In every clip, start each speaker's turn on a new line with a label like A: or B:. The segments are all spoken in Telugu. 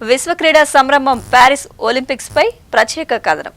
A: విశ్వ క్రీడా సంరంభం ప్యారిస్ ఒలింపిక్స్ పై ప్రత్యేక కథనం.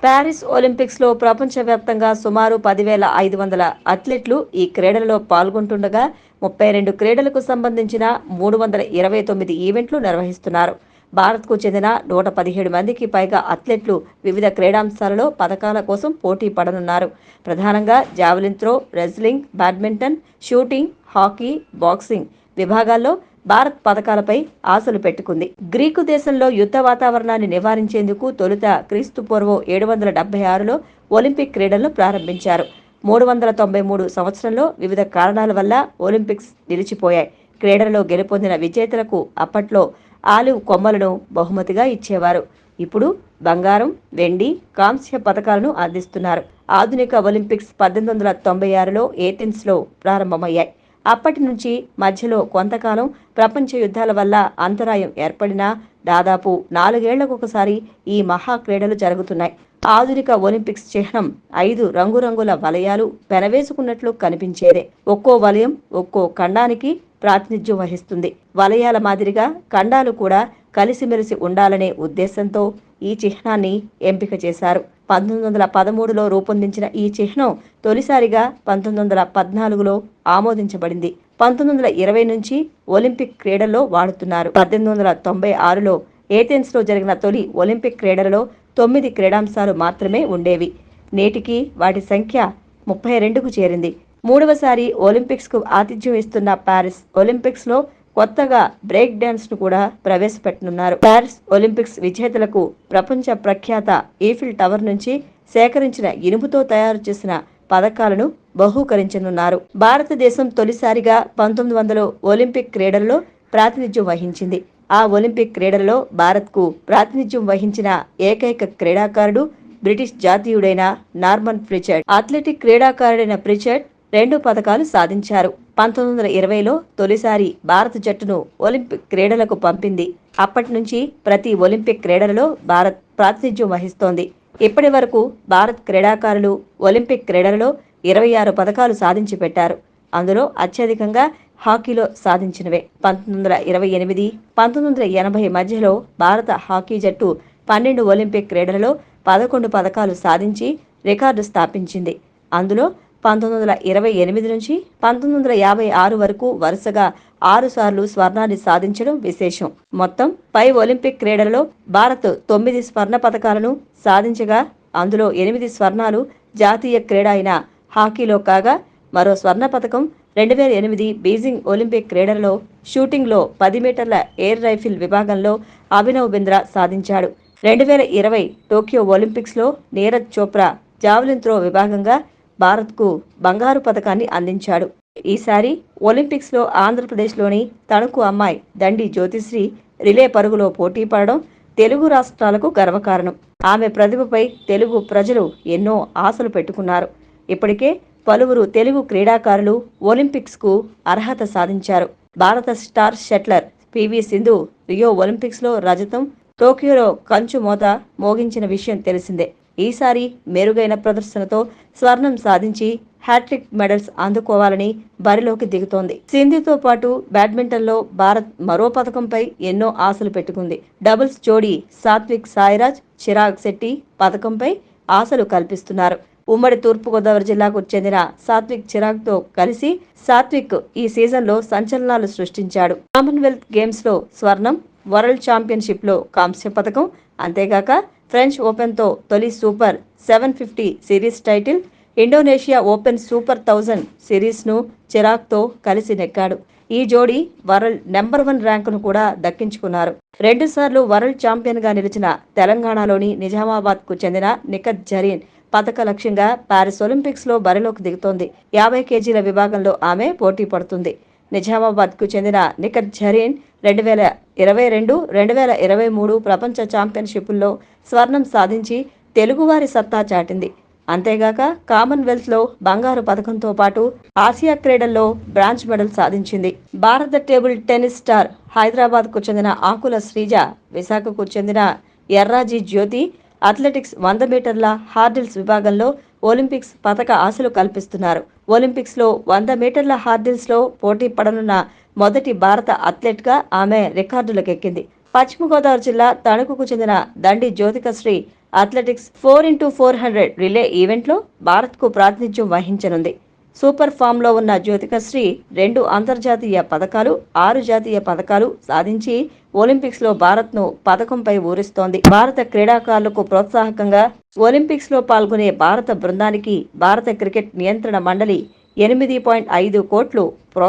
A: ప్యారిస్ ఒలింపిక్స్ లో ప్రపంచవ్యాప్తంగా సుమారు 10,500 అథ్లెట్లు ఈ క్రీడలలో పాల్గొంటుండగా 32 క్రీడలకు సంబంధించిన 329 ఈవెంట్లు నిర్వహిస్తున్నారు. భారత్కు చెందిన 117 మందికి పైగా అథ్లెట్లు వివిధ క్రీడాంశాలలో పథకాల కోసం పోటీ పడనున్నారు. ప్రధానంగా javelin throw, wrestling, badminton, shooting, hockey, boxing విభాగాల్లో భారత్ పథకాలపై ఆశలు పెట్టుకుంది. గ్రీకు దేశంలో యుద్ధ వాతావరణాన్ని నివారించేందుకు తొలుత క్రీస్తుపూర్వం 776లో ఒలింపిక్ క్రీడలను ప్రారంభించారు. 393 సంవత్సరంలో వివిధ కారణాల వల్ల ఒలింపిక్స్ నిలిచిపోయాయి. క్రీడలలో గెలుపొందిన విజేతలకు అప్పట్లో ఆలివ్ కొమ్మలను బహుమతిగా ఇచ్చేవారు. ఇప్పుడు బంగారం, వెండి, కాంస్య పథకాలను అందిస్తున్నారు. ఆధునిక ఒలింపిక్స్ 1896లో ఏథెన్స్లో ప్రారంభమయ్యాయి. అప్పటి నుంచి మధ్యలో కొంతకాలం ప్రపంచ యుద్ధాల వల్ల అంతరాయం ఏర్పడినా దాదాపు 4 ఏళ్లకొకసారి ఈ మహాక్రీడలు జరుగుతున్నాయి. ఆధునిక ఒలింపిక్స్ చిహ్నం 5 రంగురంగుల వలయాలు పెనవేసుకున్నట్లు కనిపించేదే. ఒక్కో వలయం ఒక్కో ఖండానికి ప్రాతినిధ్యం వహిస్తుంది. వలయాల మాదిరిగా ఖండాలు కూడా కలిసిమెలిసి ఉండాలనే ఉద్దేశంతో ఈ చిహ్నాన్ని ఎంపిక చేశారు. 1913లో రూపొందించిన ఈ చిహ్నం తొలిసారిగా 1914లో ఆమోదించబడింది. 1920 నుంచి ఒలింపిక్ క్రీడల్లో వాడుతున్నారు. 1896లో ఏథెన్స్లో జరిగిన తొలి ఒలింపిక్ క్రీడలలో 9 క్రీడాంశాలు మాత్రమే ఉండేవి. నేటికి వాటి సంఖ్య 32కు చేరింది. మూడవసారి ఒలింపిక్స్కు ఆతిథ్యం ఇస్తున్న ప్యారిస్ ఒలింపిక్స్లో కొత్తగా బ్రేక్ డాన్స్ ను కూడా ప్రవేశపెట్టనున్నారు. ప్యారిస్ ఒలింపిక్స్ విజేతలకు ప్రపంచ ప్రఖ్యాత ఈఫిల్ టవర్ నుంచి సేకరించిన ఇనుముతో తయారు చేసిన పథకాలను బహూకరించనున్నారు. భారతదేశం తొలిసారిగా 1900 ఒలింపిక్ క్రీడల్లో ప్రాతినిధ్యం వహించింది. ఆ ఒలింపిక్ క్రీడలలో భారత్కు ప్రాతినిధ్యం వహించిన ఏకైక క్రీడాకారుడు బ్రిటిష్ జాతీయుడైన నార్మన్ ప్రిచర్డ్. అథ్లెటిక్ క్రీడాకారుడైన ప్రిచర్డ్ 2 పథకాలు సాధించారు. 1920లో తొలిసారి భారత జట్టును ఒలింపిక్ క్రీడలకు పంపింది. అప్పటి నుంచి ప్రతి ఒలింపిక్ క్రీడలలో భారత్ ప్రాతినిధ్యం వహిస్తోంది. ఇప్పటి వరకు భారత్ క్రీడాకారులు ఒలింపిక్ క్రీడలలో 26 పథకాలు సాధించి పెట్టారు. అందులో అత్యధికంగా హాకీలో సాధించినవే. 1928, 1980 మధ్యలో భారత హాకీ జట్టు 12 ఒలింపిక్ క్రీడలలో 11 పథకాలు సాధించి రికార్డు స్థాపించింది. అందులో 1928 నుంచి 1956 వరకు వరుసగా 6 సార్లు స్వర్ణాన్ని సాధించడం విశేషం. మొత్తం ఒలింపిక్ క్రీడలలో భారత్ 9 స్వర్ణ పథకాలను సాధించగా అందులో 8 స్వర్ణాలు జాతీయ క్రీడ అయిన హాకీలో కాగా మరో స్వర్ణ పథకం 2008 బీజింగ్ ఒలింపిక్ క్రీడలలో షూటింగ్లో 10 మీటర్ల ఎయిర్ రైఫిల్ విభాగంలో అభినవ్ బింద్రా సాధించాడు. 2020 టోక్యో ఒలింపిక్స్లో నీరజ్ చోప్రా జావెలిన్ త్రో విభాగంగా భారత్కు బంగారు పథకాన్ని అందించాడు. ఈసారి ఒలింపిక్స్లో ఆంధ్రప్రదేశ్లోని తణుకు అమ్మాయి దండి జ్యోతిశ్రీ రిలే పరుగులో పోటీ పడడం తెలుగు రాష్ట్రాలకు గర్వకారణం. ఆమె ప్రతిభపై తెలుగు ప్రజలు ఎన్నో ఆశలు పెట్టుకున్నారు. ఇప్పటికే పలువురు తెలుగు క్రీడాకారులు ఒలింపిక్స్కు అర్హత సాధించారు. భారత star shuttler PV Sindhu Rio ఒలింపిక్స్లో రజతం, టోక్యోలో కంచు మోత మోగించిన విషయం తెలిసిందే. ఈసారి మెరుగైన ప్రదర్శనతో స్వర్ణం సాధించి హ్యాట్రిక్ మెడల్స్ అందుకోవాలని బరిలోకి దిగుతోంది. సింధుతో పాటు బ్యాడ్మింటన్లో భారత్ మరో పథకంపై ఎన్నో ఆశలు పెట్టుకుంది. డబుల్స్ జోడీ సాత్విక్ సాయిరాజ్, చిరాగ్ శెట్టి పథకంపై ఆశలు కల్పిస్తున్నారు. ఉమ్మడి తూర్పుగోదావరి జిల్లాకు చెందిన సాత్విక్ చిరాగ్తో కలిసి సాత్విక్ ఈ సీజన్లో సంచలనాలు సృష్టించాడు. కామన్వెల్త్ గేమ్స్లో స్వర్ణం, వరల్డ్ ఛాంపియన్షిప్లో కాంస్య పథకం, అంతేగాక ఫ్రెంచ్ ఓపెన్తో తొలి super 750 series title, Indonesia open super 1000 సిరీస్ను చిరాగ్తో కలిసి నెగ్గాడు. ఈ జోడీ వరల్డ్ నెంబర్ 1 ర్యాంకును కూడా దక్కించుకున్నారు. 2 సార్లు వరల్డ్ ఛాంపియన్గా నిలిచిన తెలంగాణలోని నిజామాబాద్కు చెందిన నిఖత్ జరీన్ పథక లక్ష్యంగా ప్యారిస్ ఒలింపిక్స్లో బరిలోకి దిగుతోంది. 50 కేజీల విభాగంలో ఆమె పోటీ పడుతుంది. నిజామాబాద్కు చెందిన నిఖత్ జరీన్ 2022, 2023 ప్రపంచ ఛాంపియన్షిప్ల్లో స్వర్ణం సాధించి తెలుగువారి సత్తా చాటింది. అంతేగాక కామన్వెల్త్లో బంగారు పథకంతో పాటు ఆసియా క్రీడల్లో బ్రాంజ్ మెడల్ సాధించింది. భారత టేబుల్ టెన్నిస్ స్టార్ హైదరాబాద్కు చెందిన ఆకుల శ్రీజ, విశాఖకు చెందిన ఎర్రాజీ జ్యోతి అథ్లెటిక్స్ 100 మీటర్ల హార్డిల్స్ విభాగంలో ఒలింపిక్స్ పథక ఆశలు కల్పిస్తున్నారు. ఒలింపిక్స్లో 100 మీటర్ల హార్డిల్స్లో పోటీ పడనున్న మొదటి భారత అథ్లెట్గా ఆమె రికార్డులకెక్కింది. పశ్చిమ గోదావరి జిల్లా తణుకుకు చెందిన దండి జ్యోతికశ్రీ అథ్లెటిక్స్ 4x400 రిలే ఈవెంట్లో భారత్కు ప్రాతినిధ్యం వహించనుంది. సూపర్ ఫామ్లో ఉన్న జ్యోతికశ్రీ 2 అంతర్జాతీయ పతకాలు, 6 జాతీయ పతకాలు సాధించి ఒలింపిక్స్లో భారత్ను పతకంపై ఊరిస్తోంది. భారత క్రీడాకారులకు ప్రోత్సాహకంగా ఒలింపిక్స్లో పాల్గొనే భారత బృందానికి భారత క్రికెట్ నియంత్రణ మండలి 8.5 కోట్లు